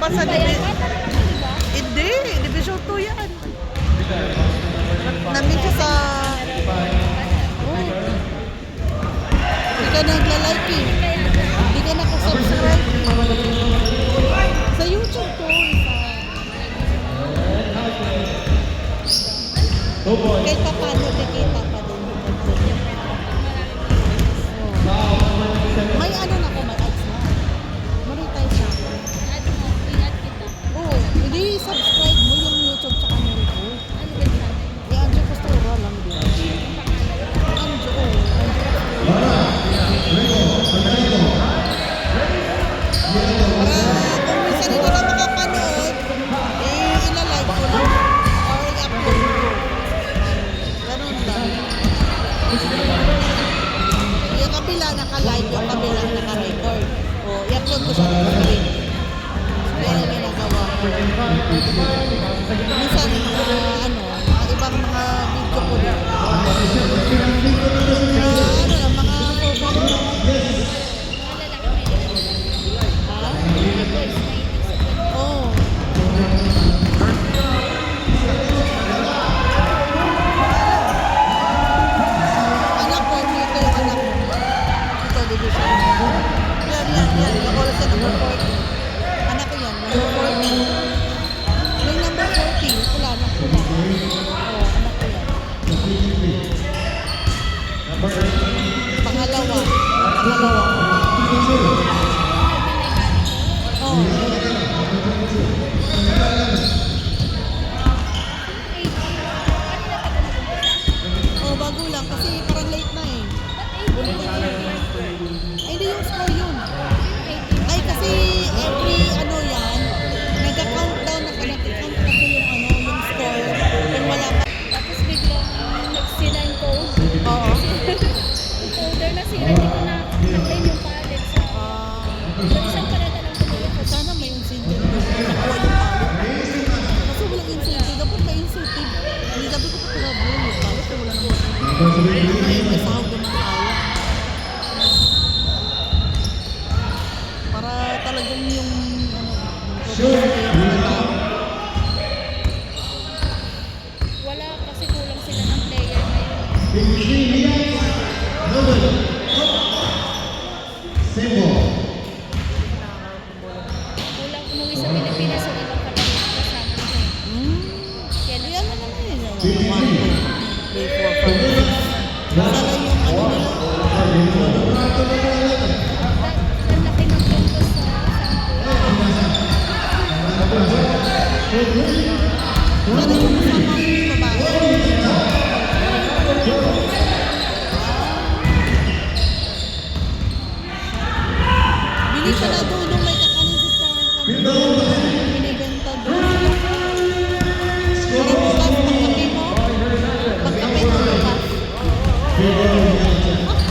sa Ano ba yan? division. Bata naman, di ba? Hindi, division 2 yan. Namin siya sa... Oh. Hindi ka nagla-like eh. Hindi ka nakasubscribe. Sa YouTube ko. Kahit pa paano, kikita pa din. May ano na ako, may ads na. Monetize siya. Ano mo, ingat kita. Oo, hindi subscribe mo yung YouTube sa kanil ko. Ano ba yun? Anjo Pastora lang din. Anjo, oo. Kung minsan hindi ka makapanood, ilalike ko lang. Or i-upload ko. Ganun lang. Yung kabila naka-live, yung kabila naka-record. O, i-upload ko siya ng screen. Yan ang ginagawa ko. Minsan, mga ibang mga video ko din. Ano lang, mga program. Ha? Oo. Anak ko, dito yung anak ko. Ito, division. Yan. Yung oras sa number 40. Anak ko yan, number 40. Yung number 40, pula, anak ko lang. Oo, anak ko yan. Pangalawa. Oo. Oh, bago lang kasi parang late na eh. Ay, hindi yung score yun. Ay, kasi every yan, nag-countdown na nag-count kasi yung score. Kung wala pa. Tapos biglang nagsira yung code. Oo. Yung folder na sira, hindi ko na na-claim yung palette sa... So, isang paleta lang tumulit ko. Sana may incentive na nakuha yung pallet. Kasi walang incentive. Dapat may incentive. Hindi sabi ko pa pinabili yung pallet. Wala naman incentive. May sahog naman tayo. Para talagang yung Wala kasi kulang sila ng player ngayon. Kulang umuwi sa Pilipinas yung ibang kapatid ko kasama ko. Kaya Ayan naman na naman yun. 1, 2, 3, 4, 5, 6. Sana yung nila. ang laki ng puntos sa sample. Sana yung kasama yung babae. Bili ka na doon nung may kakanin sa binibenta doon. Hindi bukas, pagkape mo. Pagkape mo bukas.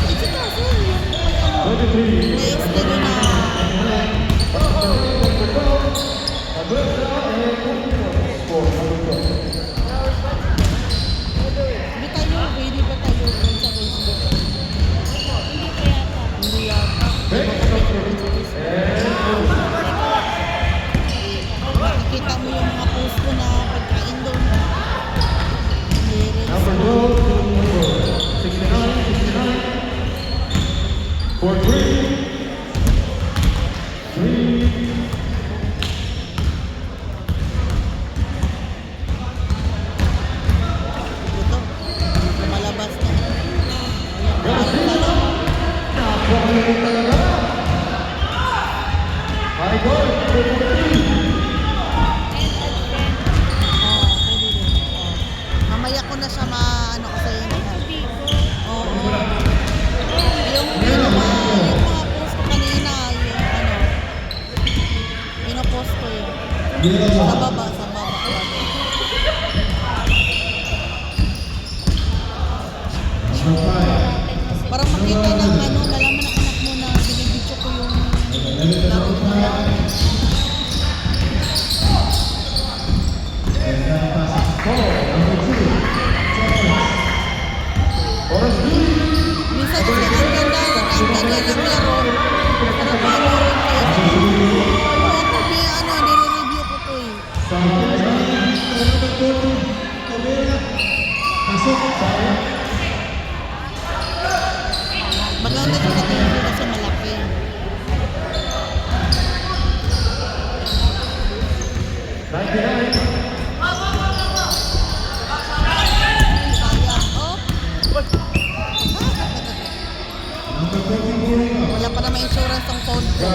Ito kasi yung next din na. Hindi tayo, pwede ba tayo doon sa Facebook? Hindi pa yata. Hindi yata. Makikita mo yung mga post ko na pagkain doon. Ito, lumalabas na. Pwede din. Mamaya ko na siya maano kasi oo. Yung mga post ko kanina, pinopost ko yun. Sa baba. Para makita ng malaman ng anak mo na binibidyo ko yung laro mo lang. Minsan kasi ang ganda ng laro. Para paano yun kaya ako nire-review oras ang phone ko.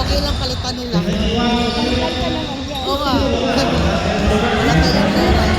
Okay lang, palitan nila. Palitan ka naman yan. Oo nga. Wala kayong oras.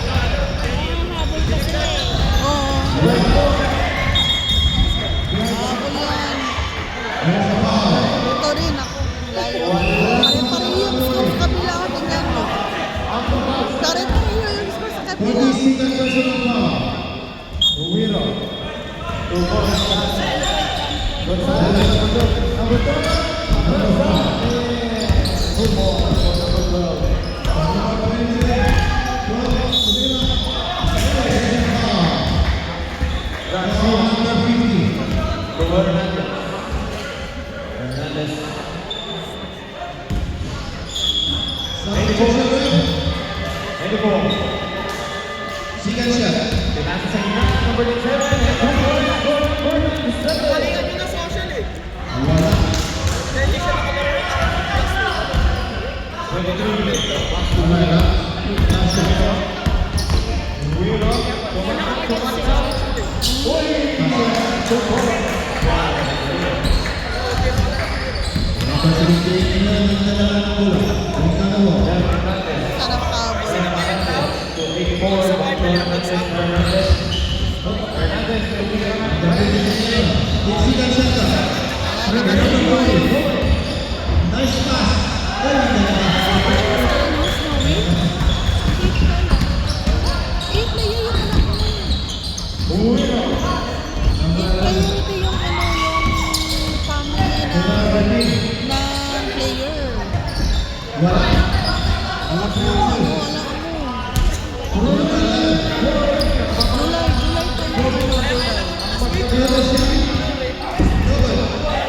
Habol ka sila eh. Oo. Ito rin ako. Layo. Pare-pareho yung score sa kabila. Tingnan mo. Pare-pareho yung score sa kabila. Sarap kabul. Eight player yung anak ko. Eight player ito yung yung family na player. Wala mo. July pa yun. July.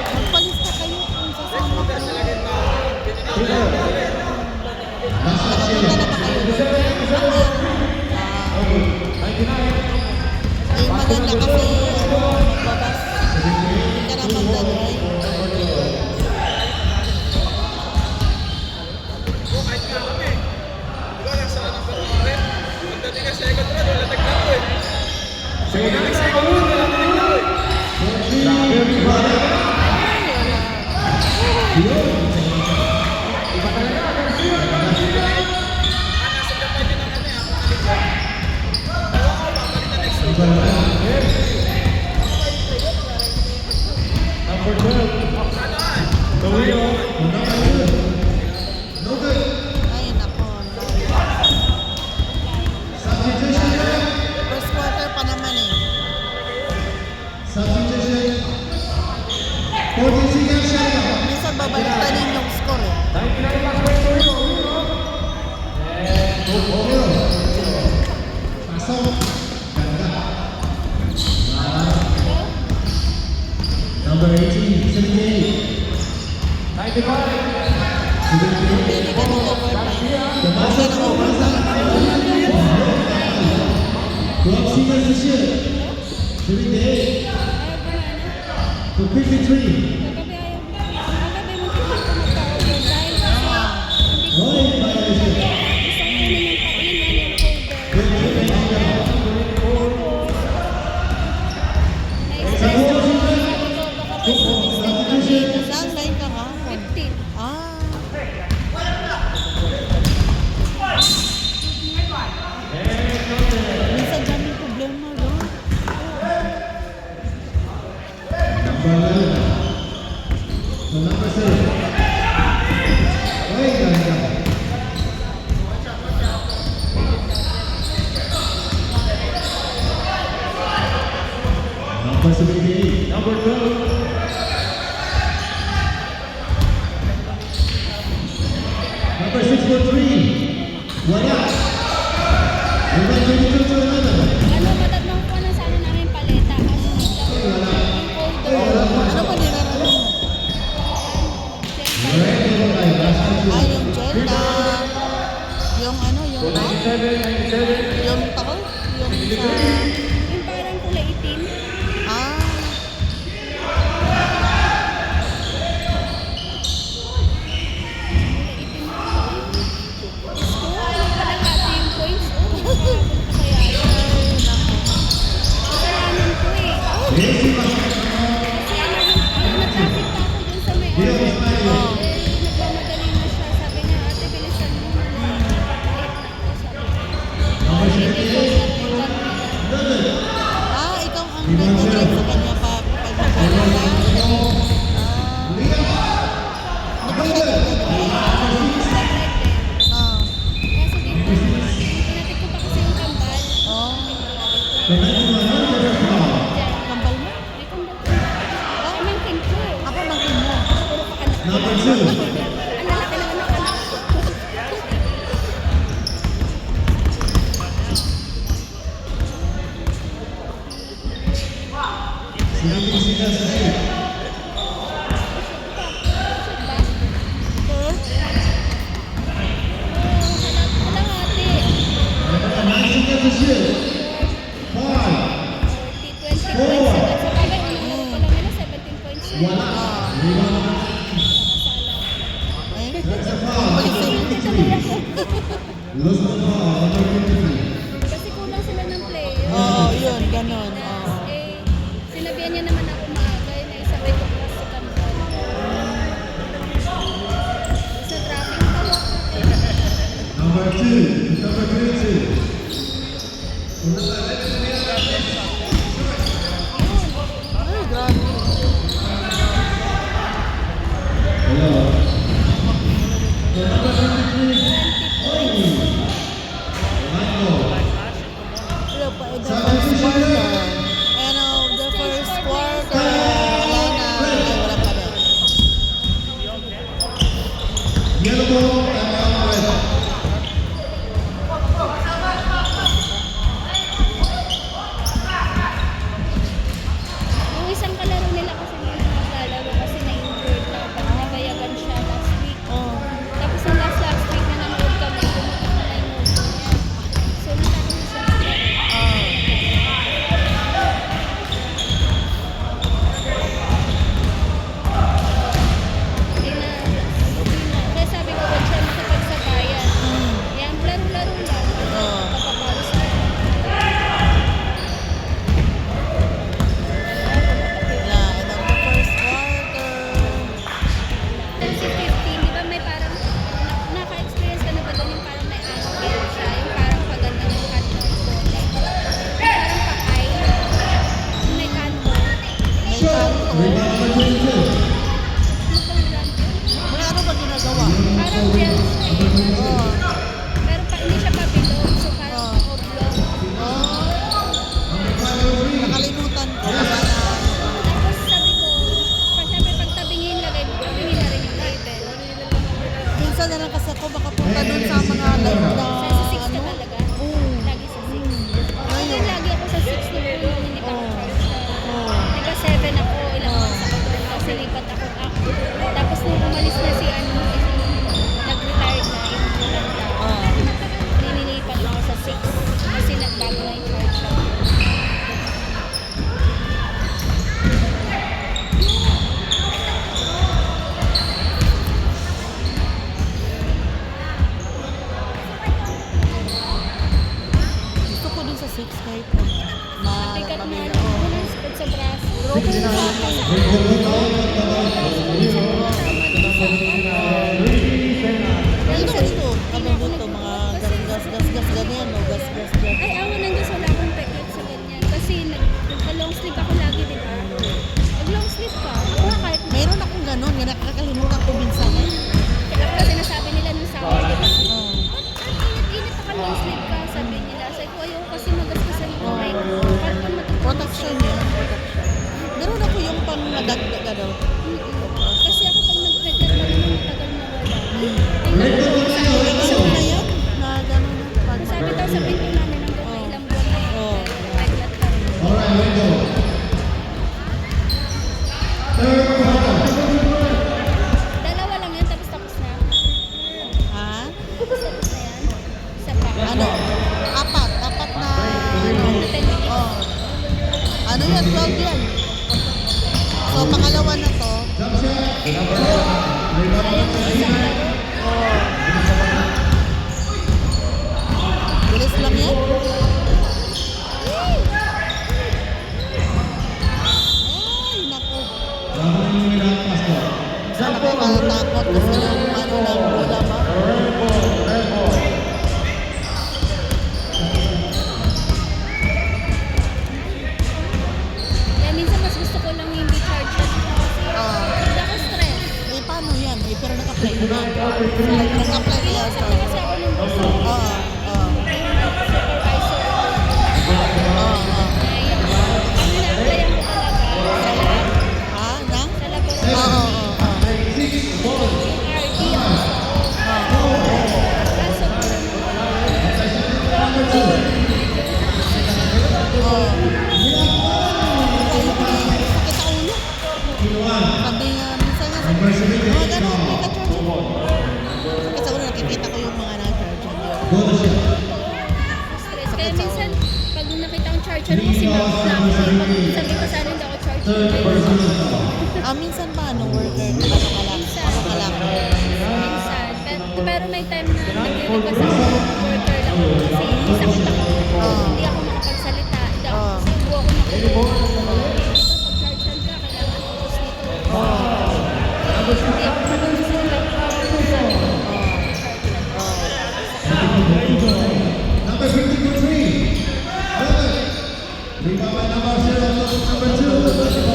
Magpalista kayo kung sasama ko. Nakapunta na ba kayo? Ay, maganda kasi magbabas. Hindi ka na magdadrive. Ay, nako. First quarter pa naman eh. Minsan babaliktarin yung score eh. Number 18, 78. Pili ka ng overtime. Club Singers this year. 78 to 53. Kagabi mo tumatawa dahil kasi Roy violation. isang yun yung Sa folder. Club Singers, Saan line ka nga? 15. Ah. Minsan daming problema, no? Barcelona. So number 7. Wait, number 78, number 12. Number 6 for 3. Wala. Number 22 to 11. Ano, matatlong ko na sana namin paleta. Kaso Wala. yung folder. Ano ba nilaro? Ready for my last Ah, question. yung gel lang. Yung ano, yung yung tao? Yung sa... Yung parang kulay itim. Ah, Kulay itim na kulay. Diyos ko, ano pala hati yung points? Oh, nakakabot pa kaya yun. ay, naku. Kasalanan ko eh. Yes, Kasi ano, na-traffic pa ako dun sa may Yes, ano. ma'am. Eh, nagmamadali na siya. Sabi niya, ate, bilisan mo na. Late na ako, sabi niya. number Hindi ko 78. na Ah, ikaw ang nag-drive sa kanya pa pag nagpalala. Ah, di ba siya nag-drive? Ah, Kaso dito, pinatid ko pa kasi yung kambal. oh. The 91 number 5. Diyan. Kambal mo? May kambal ko. Pamangkin ko. Ako mangkin mo. Puro pa anak ko. Number 2. Ang lalaki naman ng anak ko. Sinabi sila sa shield. Shoot ba? Sir? Kalahati. Nakatamaan sila sa shield. 5. T20 points agad. Sa bagay, unang laro pa lang nila, 17 points na. Wala. Rebound number 3. Nakasala. Ay, That's a foul. Number Tuloy 53. ako. Lost the ball. Number 53. Kasi kulang sila ng player. Oo, yun, ganun. Oo. Eh, sinabihan niya naman ako maaga, eh, naisabay ko pa sa kambal. Sa traffic pa ako. Number 2. Number 22. Ay, grabe. Hello. So number 53. Michael. Wala pa, the first quarter. And the first quarter, wala na. Ay, wala pa rin. Yellow ball and now red. Yung isang kalaro nila kasi hindi na maglalaro kasi na-injured na pag nagayagan siya last week. Oh. Tapos ang last week na nanood kami, pumutok na yung motion niya. So nagkakaroon siya ng Ah. Hindi na, kaya sabi ko, huwag siya makipagsabayan. Yan, laro-laro lang. Oo. Kapapalos na. Yeah, and the first quarter. Then si 15, di ba may parang, naka-experience ka na ba doon yung parang may angle siya, yung parang paganda ng kanto ng bola. Parang pa-eye, yung may kanto. May kanto. Rebound number 22. Ano bang brand yun? May ano ba ginagawa? Parang gel siya. Oo. Pero hindi siya pabilog, so parang Oh. oblong. Oh. Nakalimutan ko. Wala na. Tapos sabi ko, syempre pag tabingin, lagay mo, tabingin na rin yung label. Minsan na lang kasi ako makapunta dun sa mga live na Sa 6 ka ano. talaga. Oo. Lagi sa 6. Kasi Ngayon. lagi ako sa 6 nung hindi pa ako Oo. charge siya. Oo. Diba 7 ako, ilang months ako doon, kasi lipat ako ako. Tapos nung umalis na si ano, nag-retire na yung matanda. Oo. Nililipat ako sa 6 kasi nagbago na yung charge siya. Gusto ko dun sa 6 kahit Bigat na pamilya ano, ko. unang spot sa braso. Okay na sa akin. Pero sa ito, ano dito, mga gas, ganyan, no? Gas. Ay, awan ng Diyos, wala akong pekit sa ganyan. Kasi nag-long sleeve ako lagi, di ba? Pag long sleeve ka, production yan. Production. Meron ako yung pang nadagdag daw. Kasi ako pag nag-record na matagal na wala. Tingnan mo, sabi ko Isang na yan. Na gano'n na. sabi daw sa pinto namin hanggang may ilang buwan na yun. Oo. Regular pa rin. Alright, let's go. Third quarter. Dalawa lang yun, tapos tapos na. Ha? Tapos na yan. Isa pa. Ano? Apat na ano? 10 minutes. Oh. Ano yan? 12 yan. So, pangalawa na to. Jump shot. Sayang yung isang laro. Oh. Bilis lang yan. Ay, naku. Laban yung minat pastor. Sana nakakatakot kasi yung ano ng bola ba? Kaya minsan mas gusto ko lang hindi charge kasi Oh. hindi ako stress. Eh, paano yan? Eh, pero naka-play na. Naka-play na yan. Sabi kasi ako ng boss. Oo. Oo. Supervisor. Oo. Ay, ang ina-applyan ko talaga sa lab. Ha? Na? Sa laboratory. Oo. Oo. Yung RD ang gusto ko. Kaso parang Sakit sa ulo. Sabi nga, minsan nga sabi, mga gano'n, may ka-charge. Sakit sa ulo, nakikita ko yung mga na-charge. Go to shot. stress. Kaya minsan, pag nakita ang charger ko, sinabot lang ako. Pag sabi ko sana hindi ako charger. Third personal foul. Minsan pa, worker, ano ka lang, Minsan. ano ka lang. Minsan. Pero may time na nagre-request ako worker lang ako kasi sakit ako. Hindi ako makapagsalita. Hindi ako Oo. subo ako makuha. Pag charger ka, kailangan focus dito. Hindi ako makapagsalita. Sabi ko, Number 53. Rebound by number 0, number 2. Number 20.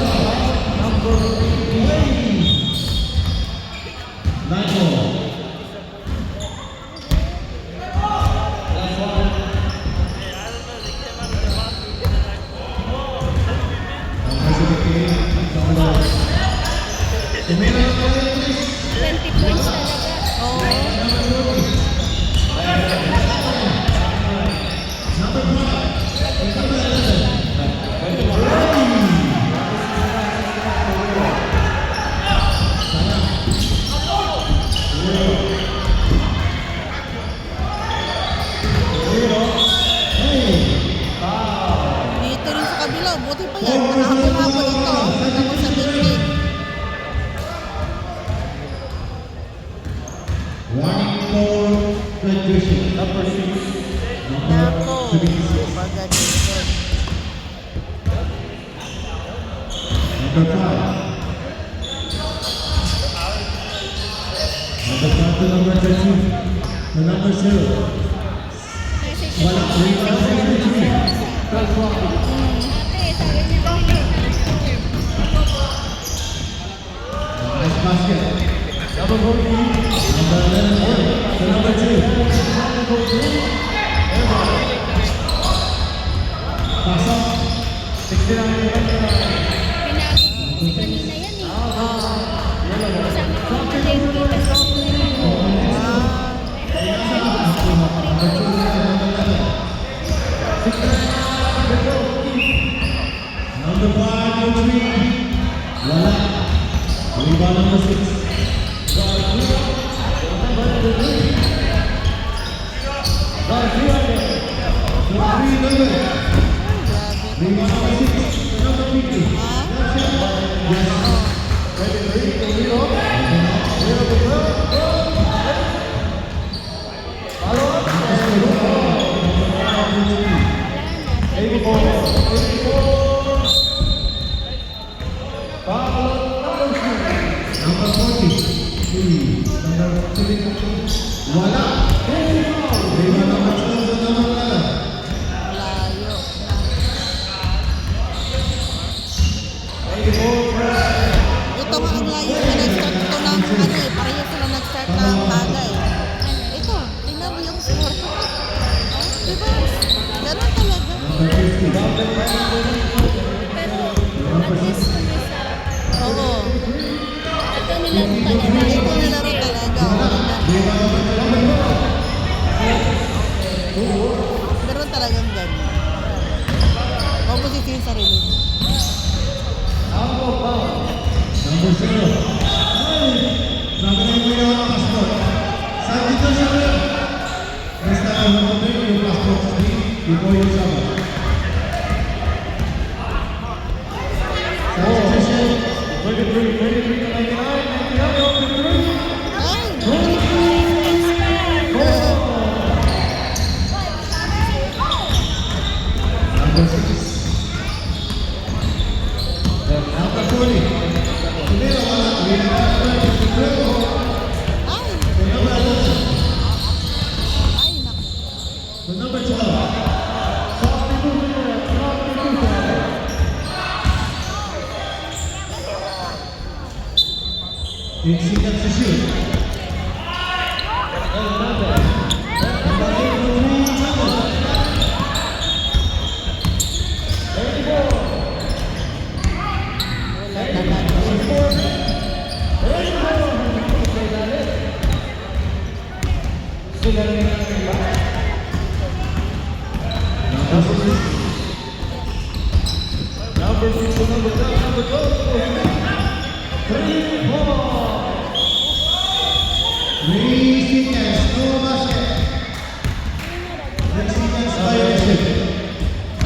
Nine. Tumira na tayo, please. 20 points talaga. Oo. Number 5. Dito rin sa kabila, buti pa yan. Nakahabol-habol ito. Tapos sa dingding. Warning for graduation. Number 6. Nako. Baga dito. Number 5. Number 5 to number 13. To number 0. Message Wala. Rebound by number 3. That's one. Ate, sabi niya, pili na ako. Nice basket. Number 14. Number 11. To number 2. Pass up. 69. Pinagod ko kasi kanina yan eh. Sabi ko, palengke kasi Number 5 to 3. Wala. Rebound number 6. Rebound number 6. Number 50. Number 40. Number 3. Wala. Rebound number 12 to number 11. Layo. Ito nga ang layo na nag-start ito ng ano eh. Pareho sila nag-start ng bagay. Ito, tingnan mo yung score. Diba? Ganun talaga. Number 50. At least kumisa. Oo. Ito nilaro talaga. Ito nilaro talaga. Meron talagang ganyan. Huwag mo sisihin sarili mo. Number 0. Sabi na yung ginawa ng passport. Sabi dito siya rin. Basta ang mga yung passport sa before yung sama. Sabi dito siya. 23, 23, 99, 99, Ay! Number 6. Number 40. Hindi na wala. Hindi na wala. Ay! Ay, naku. The number 12. In seconds to shoot. Wala talaga. Number 6 to number 10, number 12. 3 seconds, no basket. 3 seconds violation.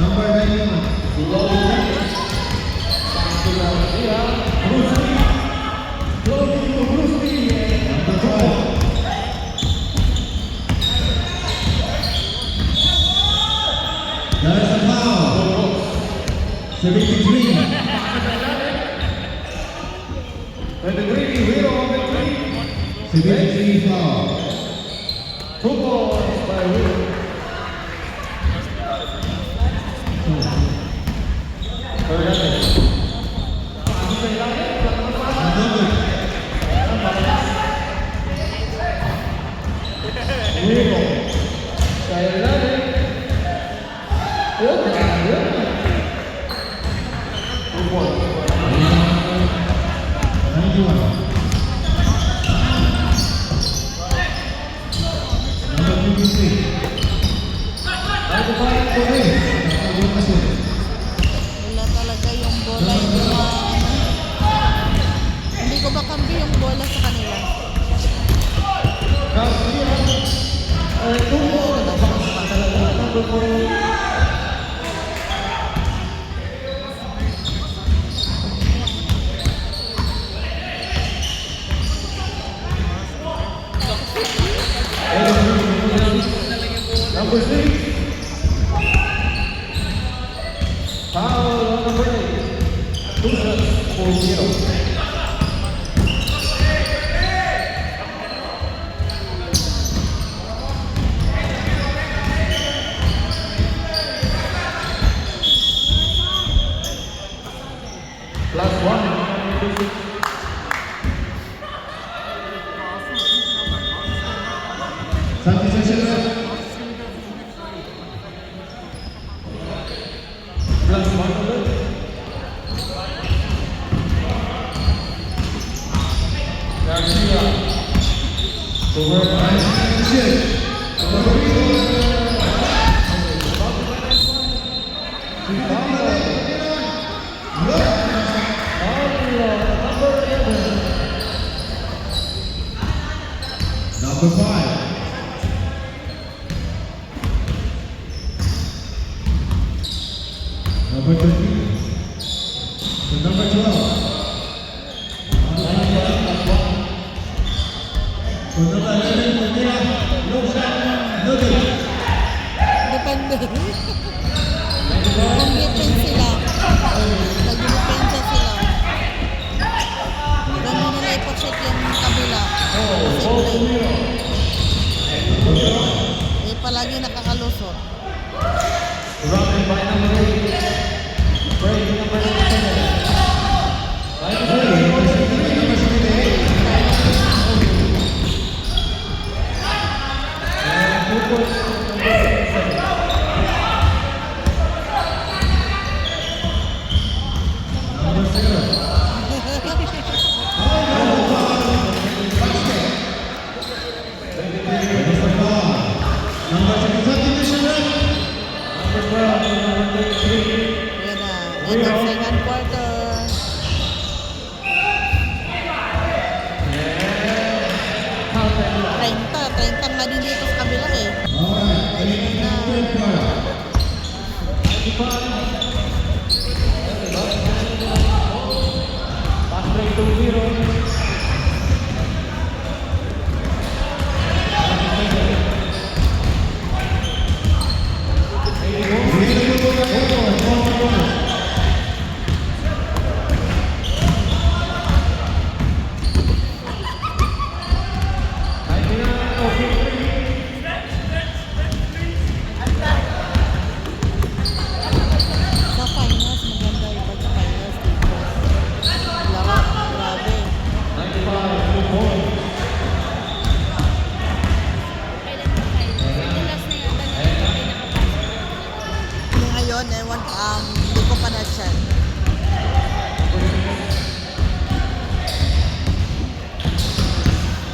Number 91. Number 12. There is a foul. 73. And the green hero on the three. 73 foul. 2 points by Will. Wala talaga yung bola. Yung mga hindi ko ba kambi yung bola sa kanila? Number 6. Foul on the break. 2 shots for 0. Plus 1. Santi Sessions. Plus 1. Garcia. Over 9. Number 5. Number 13. To number 12. To number 11, Medina. No shot. No good. Depende. Kung defense sila, nag-depensa sila. Ganun nila ipag-shoot yung kabila. Eh, palagi nakakalusot. Surrounded by number 8. Break number 7. Number 12 to number 33. Ayan na. End of second quarter. And count 30 nga din dito sa kabila eh. Alright, and now third quarter. 95. Fast break 2-0. Sa finals, maganda iba sa finals dito. Laro, grabe. 95 points. Kailan pa kayo? Yung last na yata na pinakapasok. Yung ngayon, ewan, hindi ko pa na-check.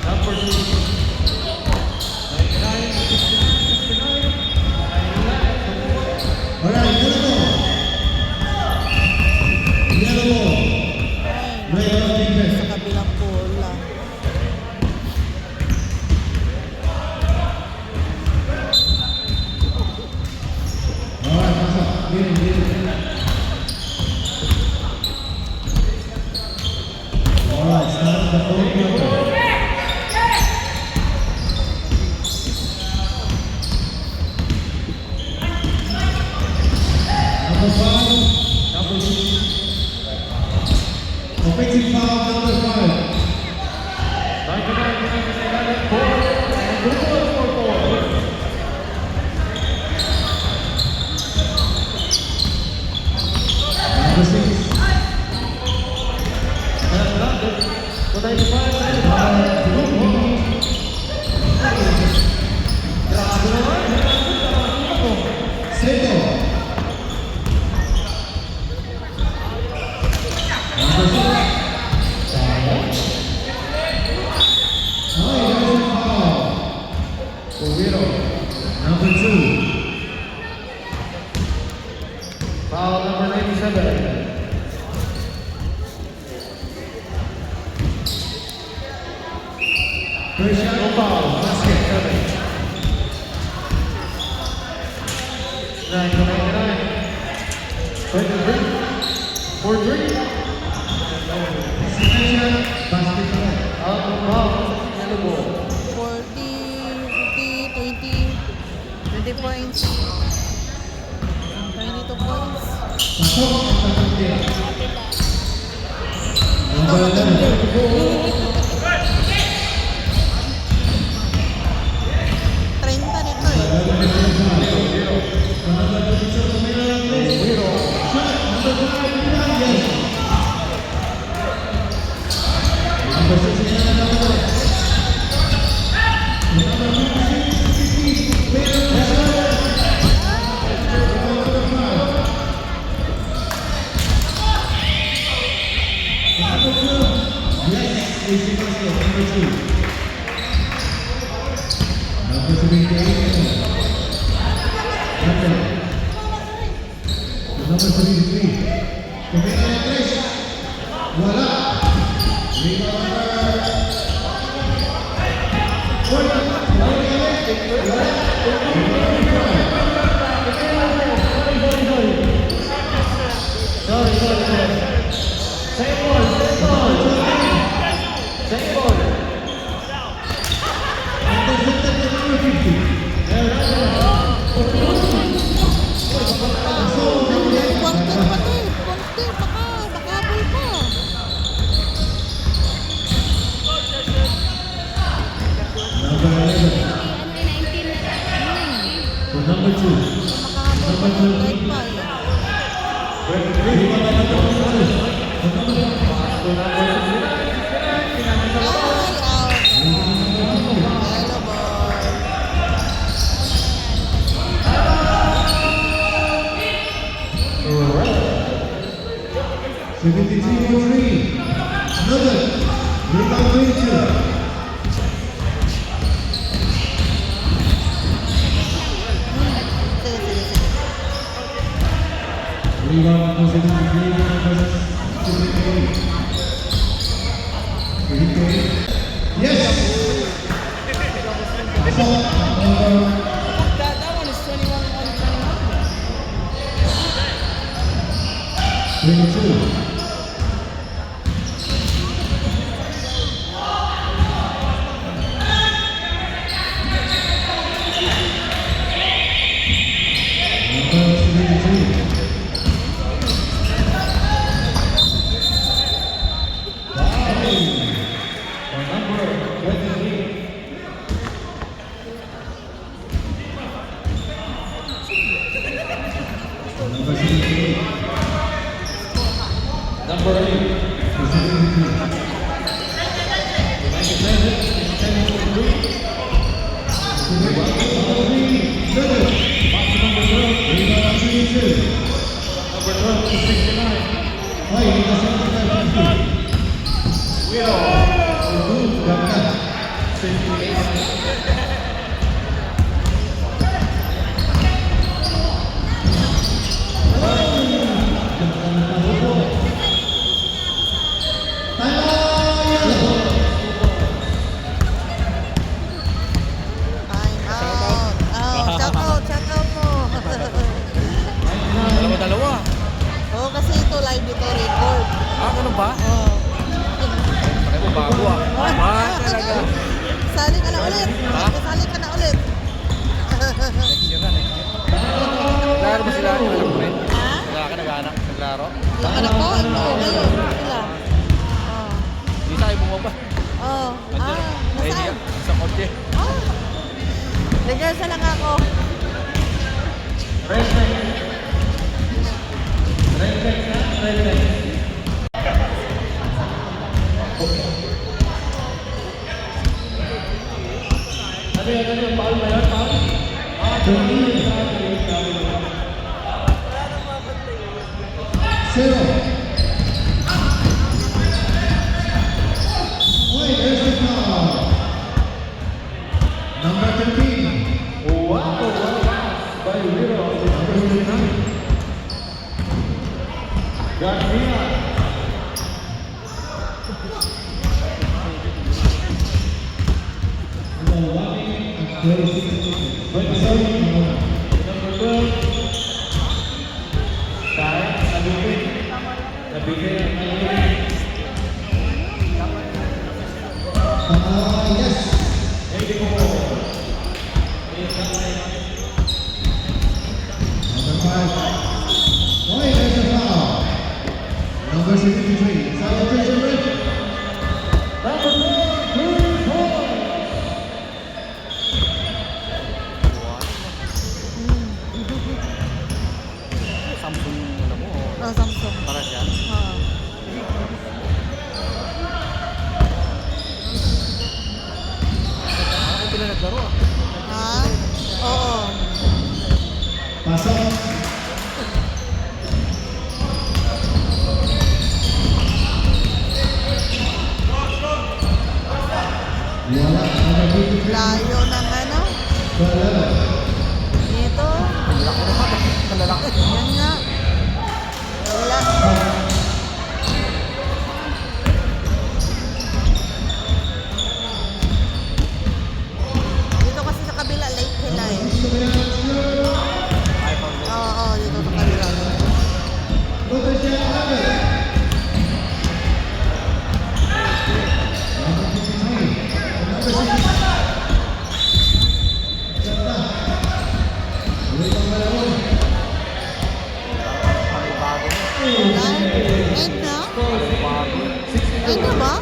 Number 2. 99, 69. Alright, yellow ball. Red on defense. Sa kabilang bola. Alright, pasok. Green. Alright, start the fourth quarter. Number 5, number 6. Offensive foul, number 5. 99, 4. Number 6. Seto. Number 6. Number 2. Foul number 97. First shot, no foul. Basket, 99. 23. 4-3. Second shot, basket, out of bounds. Yellow ball. 40, 50, 20 points. 22 points. Pasok ang tatang tira. Ito Number 11. matindi. 30 nito eh. Number 33. Kumita ng 3. Wala. Rebound number Punter pa to eh. Punter, baka habol pa. Number 11. Ano, 19 na tayo. For number 2. Makahabol pa ng guard pa eh. Rebound number 2. For number 1. Ay, out. Yellow ball. Alright. 73-3. Another. Rebound 22. Sige. Rebound for 73 versus 53. Yes! Pasok, number That one is 21 on 22. Number 22. Number 78. Number 8. For 73. Time out. Oh, check out mo. Dalawa. Oo, kasi ito live ito record. Ganun ba? Oo. Ay mo bago ah. Talaga. Sali ka na ulit. Ha? Sali ka na ulit. Next year na, next year. Naglaro ba sila? Alam mo rin? Ha? Wala ka nag-anak? Naglaro? Yung anak ko, ito, ngayon. Sila. Oo. Hindi sa kayo bumaba. Oo. Nandiyan. Ay, hindi Nasaan? ka. Sa kotse. Oh. Nag-rehearsal lang ako. Zero. Wait, there's the foul. Number 13. Wow. By Wiro. Number 39. Garcia. Number 1 and 26. 27. Number 12. Yes. Number 5. Why there's a foul? Number 63. Celebration ref. Number 4. Samsung, alam mo. Oh, Samsung. Para siya. Oo. Ako pila naglaro ah. Ha? Oo. Pasok. Wala. Number 53. Layo ng ano? Wala. Dito. Ang laki naman. Ang lalaki. Yan nga. Wala. Dito kasi sa kabila, late sila eh. Ay, pang Oo, dito sa kabila. bago. Wala. End na? Bago. End na ba?